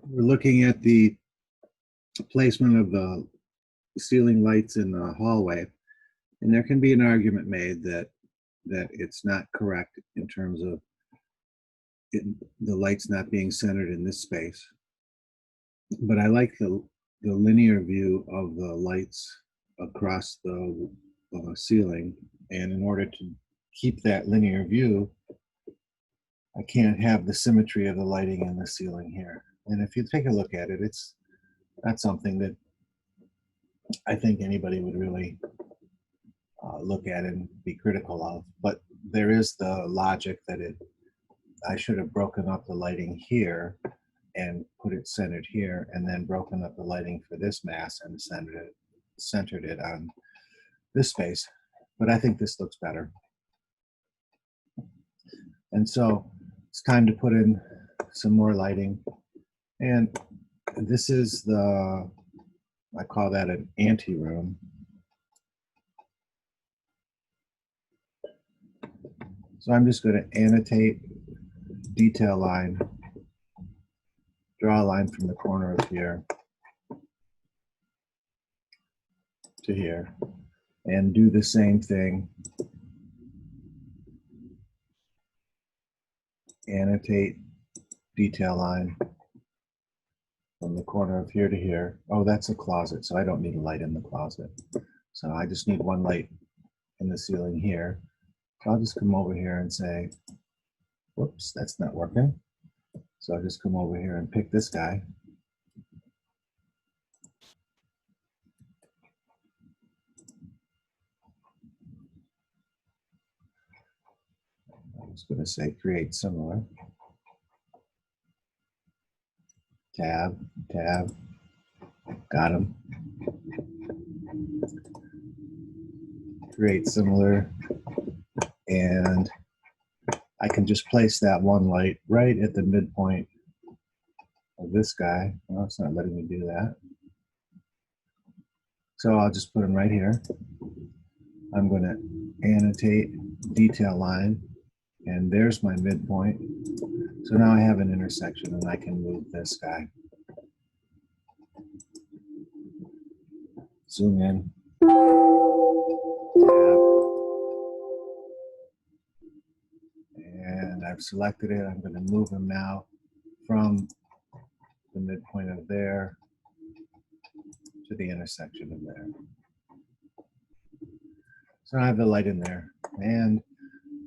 We're looking at the placement of the ceiling lights in the hallway, and there can be an argument made that it's not correct in terms of the lights not being centered in this space. But I like the linear view of the lights across the ceiling, and in order to keep that linear view, I can't have the symmetry of the lighting in the ceiling here. And if you take a look at it, it's not something that I think anybody would really look at and be critical of. But there is the logic that I should have broken up the lighting here and put it centered here, and then broken up the lighting for this mass and centered it on this space. But I think this looks better. And so it's time to put in some more lighting. And this is I call that an ante room. So I'm just going to annotate detail line, draw a line from the corner of here to here, and do the same thing. Annotate detail line from the corner of here to here. Oh, that's a closet, so I don't need a light in the closet. So I just need one light in the ceiling here. So I'll just come over here and say, whoops, that's not working. So I'll just come over here and pick this guy. I was going to say create similar. Tab, tab, got him. Create similar, and I can just place that one light right at the midpoint of this guy. Well, it's not letting me do that. So I'll just put him right here. I'm going to annotate detail line, and there's my midpoint. So now I have an intersection, and I can move this guy. Zoom in. Tab. And I've selected it. I'm going to move him now from the midpoint of there to the intersection of there. So I have the light in there. And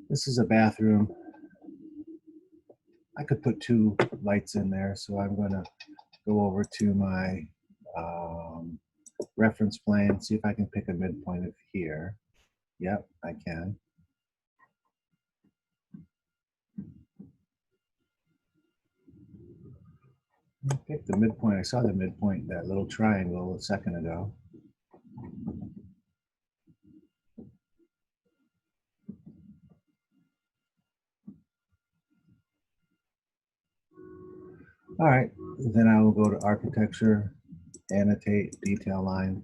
this is a bathroom. I could put two lights in there, so I'm going to go over to my reference plane, see if I can pick a midpoint of here. Yep, I can. I picked the midpoint. I saw the midpoint, that little triangle a second ago. All right, then I will go to architecture, annotate detail line,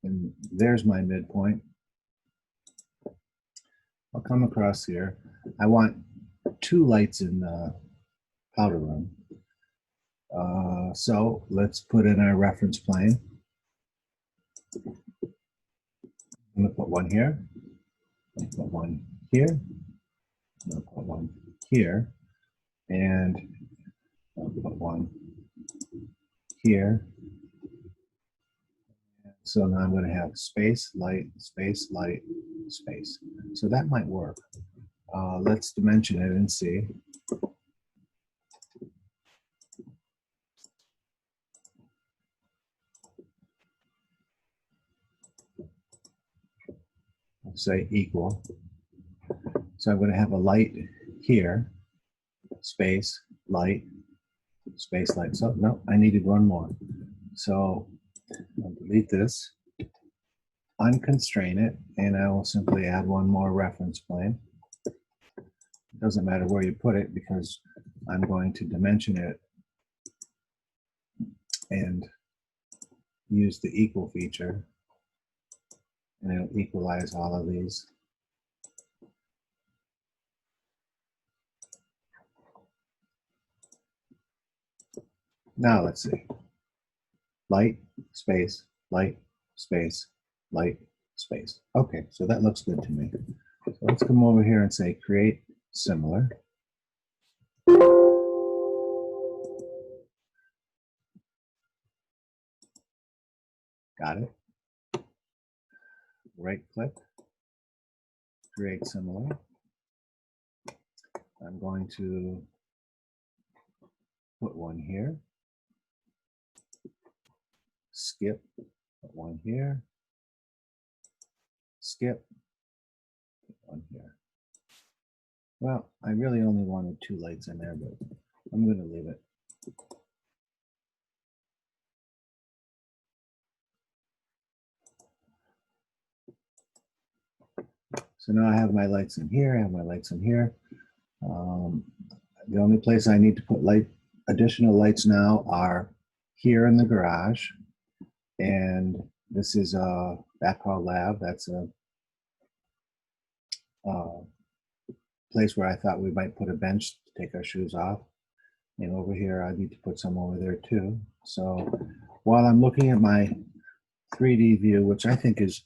and there's my midpoint. I'll come across here. I want two lights in the powder room. So let's put in our reference plane. I'm going to put one here. I'm going to put one here. I'm going to put one here. And I'll put one here. So now I'm going to have space, light, space, light, space. So that might work. Let's dimension it and see. Let's say equal. So I'm going to have a light here, space, light, space, light. So no, I needed one more. So I'll delete this, unconstrain it, and I will simply add one more reference plane. It doesn't matter where you put it because I'm going to dimension it and use the equal feature, and it'll equalize all of these. Now let's see. Light, space, light, space, light, space. Okay, so that looks good to me. So let's come over here and say create similar. Got it. Right click, create similar. I'm going to put one here. Skip, put one here. Skip, put one here. Well, I really only wanted 2 lights in there, but I'm going to leave it. So now I have my lights in here, I have my lights in here. The only place I need to put additional lights now are here in the garage. And this is a backhaul lab. That's a place where I thought we might put a bench to take our shoes off. And over here, I need to put some over there too. So while I'm looking at my 3D view, which I think is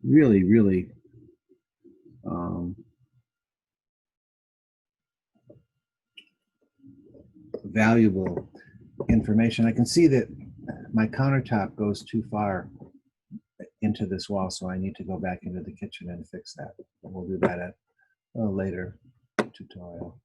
really, really valuable information, I can see that my countertop goes too far into this wall, so I need to go back into the kitchen and fix that. We'll do that at a later tutorial.